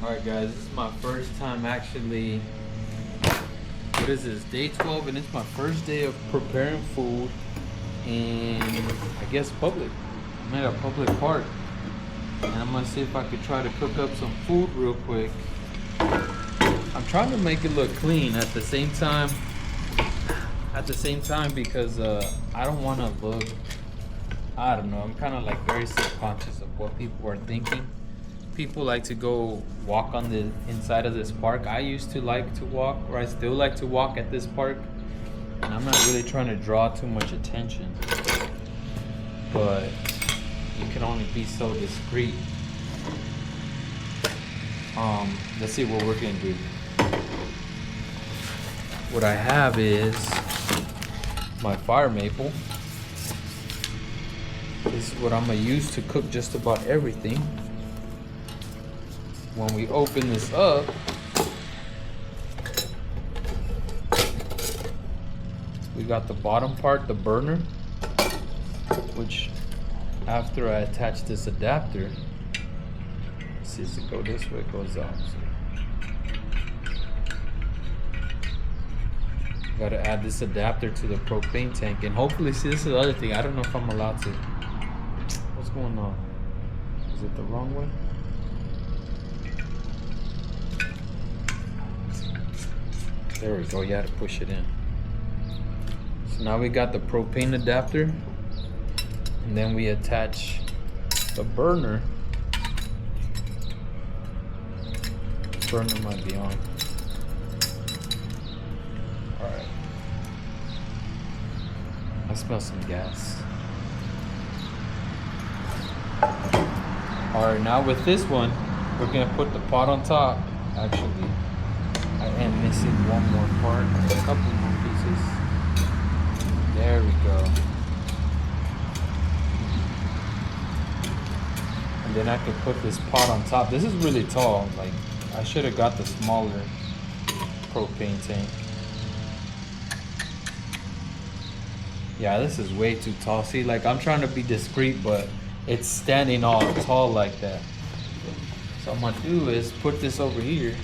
Alright guys, this is my first time actually, what is this, day 12, and it's my first day of preparing food in, I guess, public. I'm at a public park, and I'm gonna see if I could try to cook up some food real quick. I'm trying to make it look clean at the same time, because I don't want to look, I don't know, I'm kind of like very subconscious of what people are thinking. People like to go walk on the inside of this park. I used to like to walk, or I still like to walk at this park, and I'm not really trying to draw too much attention, but you can only be so discreet. Let's see what we're gonna do. What I have is my fire maple. This is what I'm gonna use to cook just about everything. When we open this up, we got the bottom part, the burner, which after I attach this adapter, see, does it go this way, it goes out. Gotta add this adapter to the propane tank, and hopefully, see, this is the other thing, I don't know if I'm allowed to. What's going on? Is it the wrong way? There we go, you had to push it in. So now we got the propane adapter, and then we attach the burner. Burner might be on. Alright. I smell some gas. Alright, now with this one, we're gonna put the pot on top. Actually, I am missing one more part, a couple more pieces. There we go. And then I can put this pot on top. This is really tall. Like, I should have got the smaller propane tank. Yeah, this is way too tall. See, like, I'm trying to be discreet, but it's standing all tall like that. So what I'm gonna do is put this over here,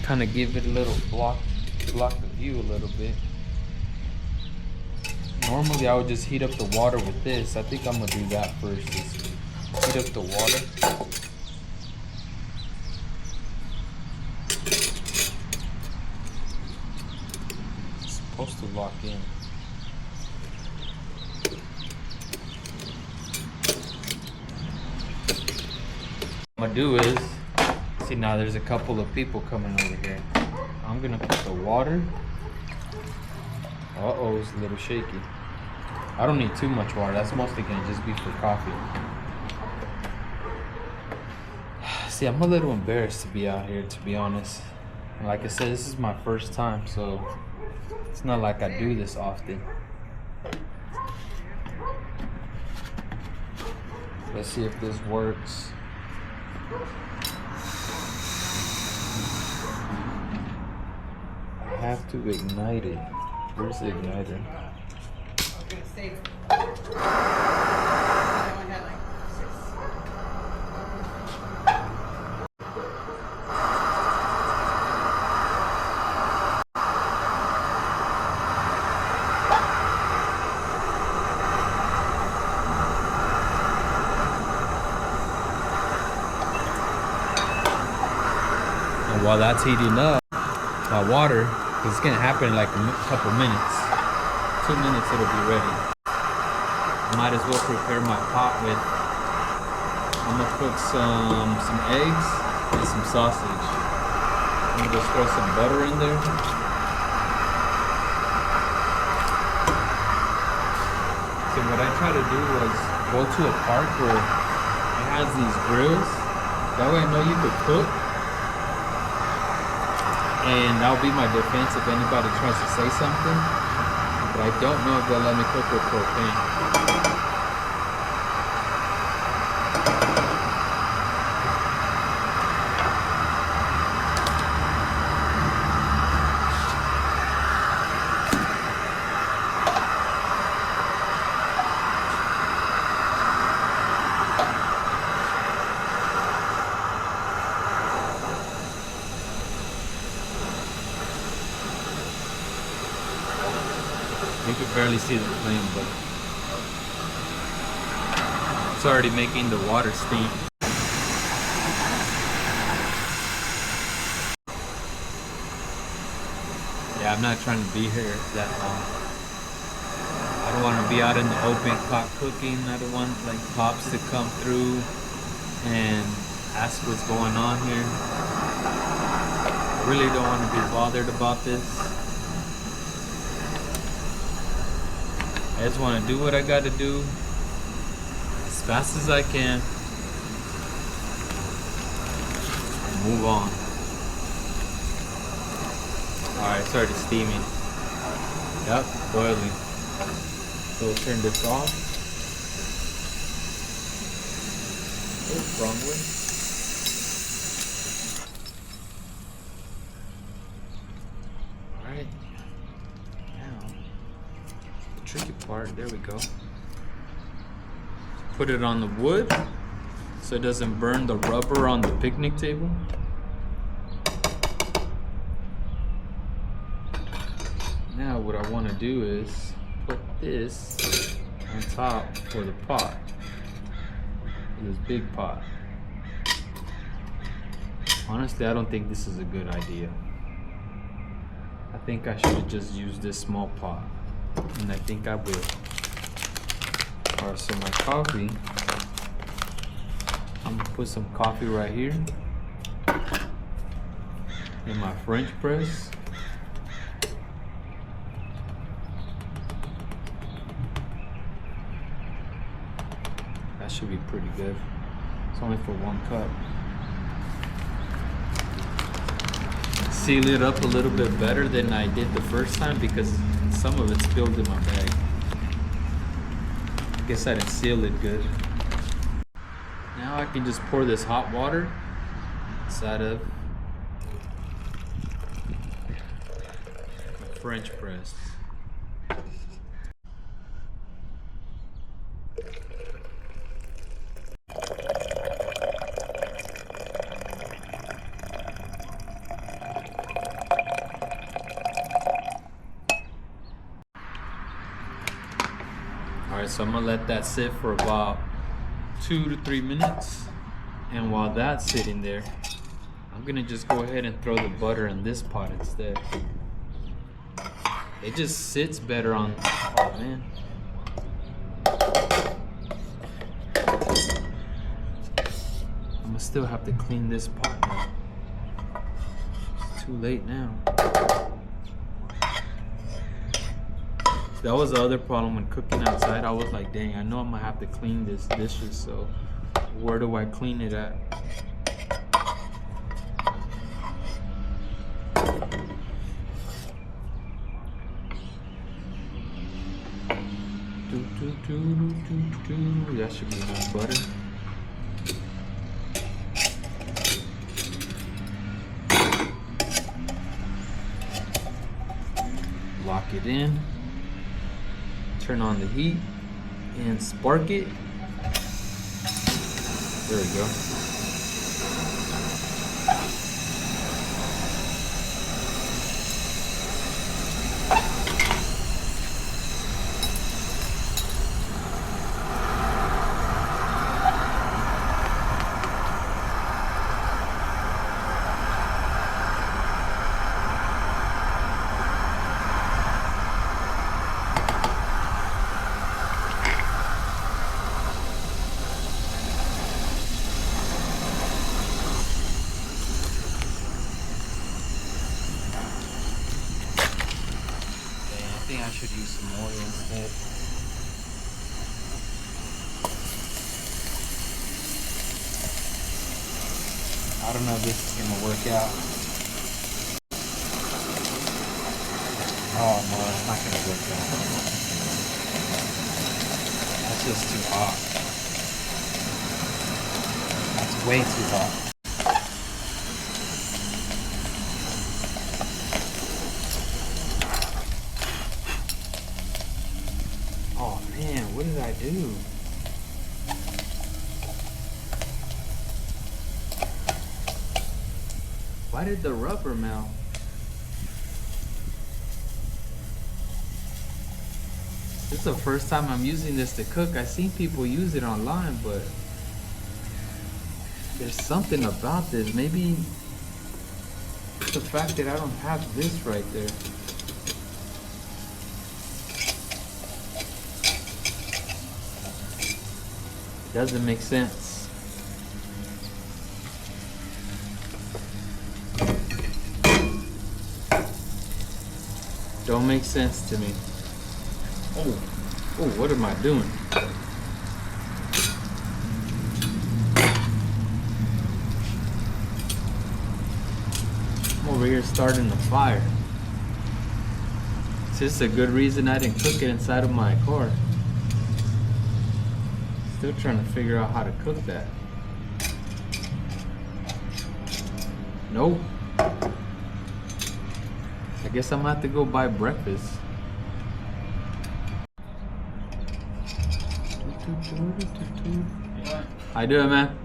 kind of give it a little block the view a little bit. Normally I would just heat up the water with this. I think I'm gonna do that first, is heat up the water. It's supposed to lock in. What I'm gonna do is, see, now there's a couple of people coming over here. I'm gonna put the water. Uh-oh, it's a little shaky. I don't need too much water. That's mostly gonna just be for coffee. See, I'm a little embarrassed to be out here, to be honest. And like I said, this is my first time, so it's not like I do this often. Let's see if this works. I have to ignite it. Where's the igniter? And while that's heating up, my water, it's gonna happen in like a couple minutes. 2 minutes, it'll be ready. I might as well prepare my pot with, I'm gonna cook some eggs and some sausage. I'm gonna just throw some butter in there. So what I try to do was go to a park where it has these grills. That way I know you could cook. And that'll be my defense if anybody tries to say something. But I don't know if they'll let me cook with propane. You can barely see the flame, but it's already making the water steam. Yeah, I'm not trying to be here that long. I don't want to be out in the open cooking. I don't want like cops to come through and ask what's going on here. I really don't want to be bothered about this. I just want to do what I got to do as fast as I can and move on. Alright, it's already steaming. Yep, boiling. So we'll turn this off. Oh, wrong way. Alright. Now, the tricky part, there we go. Put it on the wood so it doesn't burn the rubber on the picnic table. Now what I want to do is put this on top for the pot, this big pot. Honestly, I don't think this is a good idea. I think I should have just used this small pot, and I think I will. Alright, so my coffee, I'm gonna put some coffee right here in my French press. That should be pretty good. It's only for 1 cup. Seal it up a little bit better than I did the first time because some of it spilled in my bag. I guess I didn't seal it good. Now I can just pour this hot water inside of the French press. Alright, so I'm gonna let that sit for about 2 to 3 minutes. And while that's sitting there, I'm gonna just go ahead and throw the butter in this pot instead. It just sits better on, oh man. I'm gonna still have to clean this pot now. It's too late now. That was the other problem when cooking outside. I was like, dang, I know I'm gonna have to clean this dishes, so where do I clean it at? That should be enough butter. Lock it in. Turn on the heat and spark it. There we go. I should use some oil instead. I don't know if this is gonna work out. Oh no, it's not gonna work out. That's just too hot. That's way too hot. Man, what did I do? Why did the rubber melt? This is the first time I'm using this to cook. I've seen people use it online, but there's something about this. Maybe it's the fact that I don't have this right there. It doesn't make sense. Don't make sense to me. Oh, what am I doing? I'm over here starting the fire. It's just a good reason I didn't cook it inside of my car. Still trying to figure out how to cook that. Nope. I guess I'm gonna have to go buy breakfast. How you doing, man?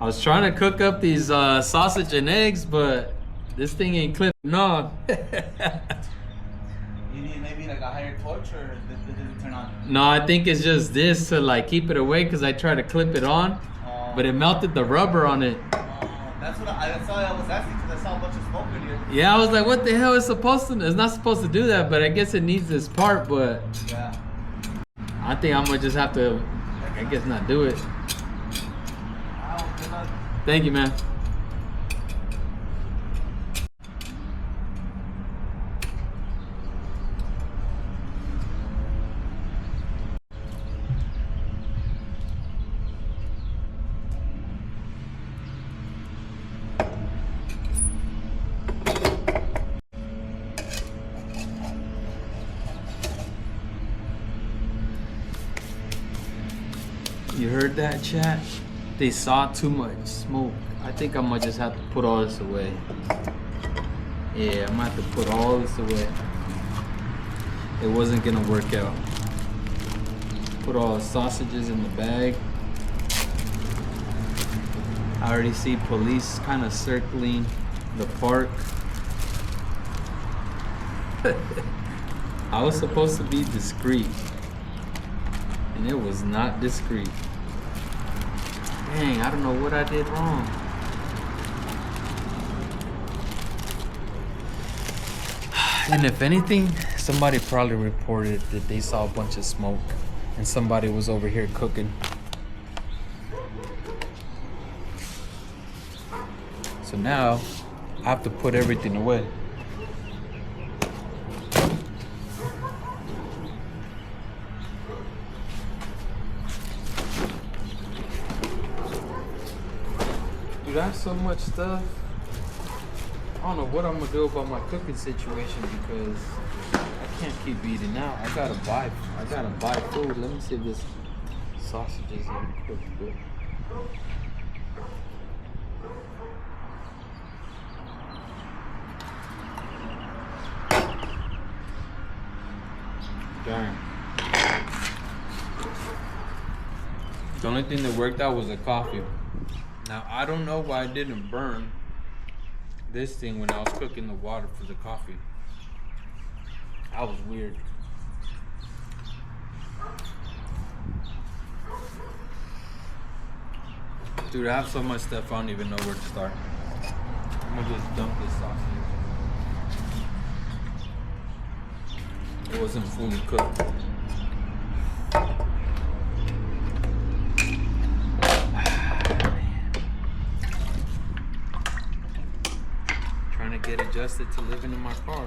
I was trying to cook up these sausage and eggs, but this thing ain't clipping on. You need maybe like a higher torch, or did it turn on? No, I think it's just this to like keep it away, because I tried to clip it on, but it melted the rubber on it. That's what I was asking, because I saw a bunch of smoke in here. Yeah, I was like, what the hell is supposed to? It's not supposed to do that, but I guess it needs this part. But yeah, I think I'm gonna just have to, I guess, not do it. Thank you, man. You heard that, chat? They saw too much smoke. I think I'm gonna just have to put all this away. Yeah, I'm gonna have to put all this away. It wasn't gonna work out. Put all the sausages in the bag. I already see police kind of circling the park. I was supposed to be discreet, and it was not discreet. Dang, I don't know what I did wrong. And if anything, somebody probably reported that they saw a bunch of smoke and somebody was over here cooking. So now I have to put everything away. Dude, I have so much stuff. I don't know what I'm gonna do about my cooking situation, because I can't keep eating out. I gotta buy food. Let me see if this sausage is even cooked good. Darn. The only thing that worked out was the coffee. Now, I don't know why I didn't burn this thing when I was cooking the water for the coffee. That was weird. Dude, I have so much stuff, I don't even know where to start. I'm gonna just dump this sausage. It wasn't fully cooked. Get adjusted to living in my car.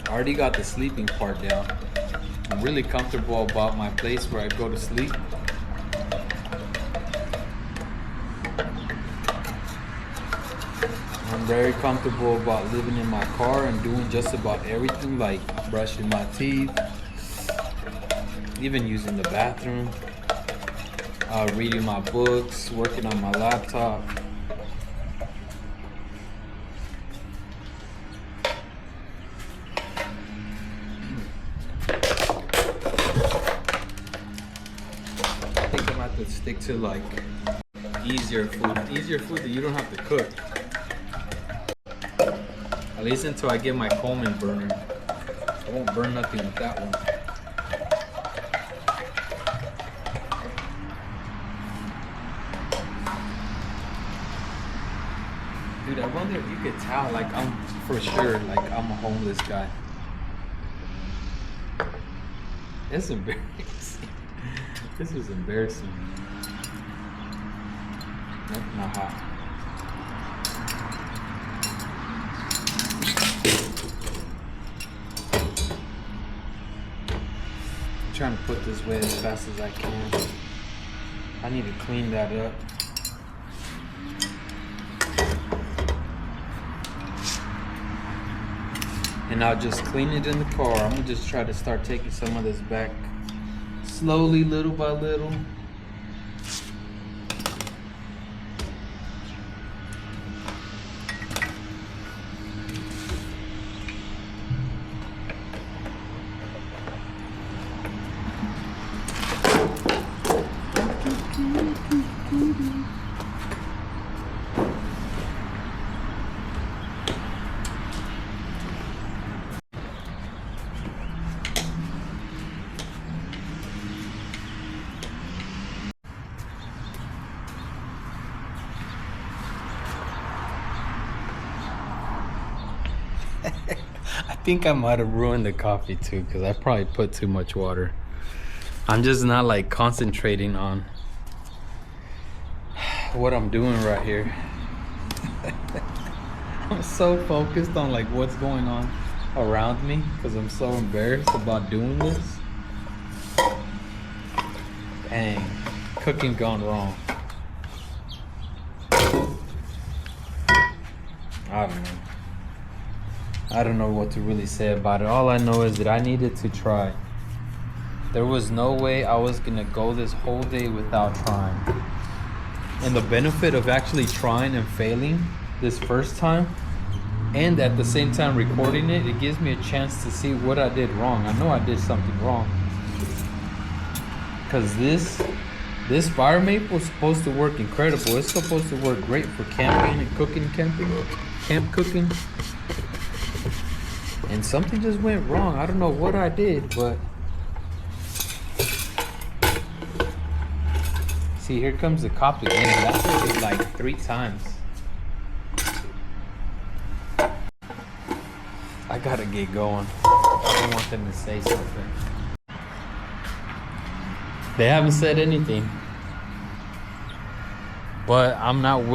I already got the sleeping part down. I'm really comfortable about my place where I go to sleep. I'm very comfortable about living in my car and doing just about everything, like brushing my teeth, even using the bathroom. Reading my books, working on my laptop. I think I'm gonna have to stick to like easier food that you don't have to cook. At least until I get my Coleman burner. I won't burn nothing with that one. Dude, I wonder if you could tell, like, I'm for sure, like, I'm a homeless guy. It's embarrassing. This is embarrassing. Nope, not hot. I'm trying to put this away as fast as I can. I need to clean that up. And I'll just clean it in the car. I'm gonna just try to start taking some of this back slowly, little by little. I think I might have ruined the coffee too, because I probably put too much water. I'm just not like concentrating on what I'm doing right here. I'm so focused on like what's going on around me because I'm so embarrassed about doing this. Dang, cooking gone wrong. I don't know what to really say about it. All I know is that I needed to try. There was no way I was gonna go this whole day without trying. And the benefit of actually trying and failing this first time, and at the same time recording it, it gives me a chance to see what I did wrong. I know I did something wrong. Cause this fire maple is supposed to work incredible. It's supposed to work great for camping and cooking, camp cooking. And something just went wrong. I don't know what I did, but see, here comes the cop again. That did it like 3 times. I gotta get going. I don't want them to say something. They haven't said anything, but I'm not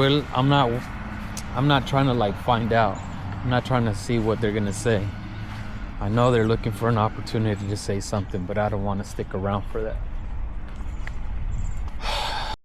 trying to like find out. I'm not trying to see what they're gonna say. I know they're looking for an opportunity to say something, but I don't want to stick around for that.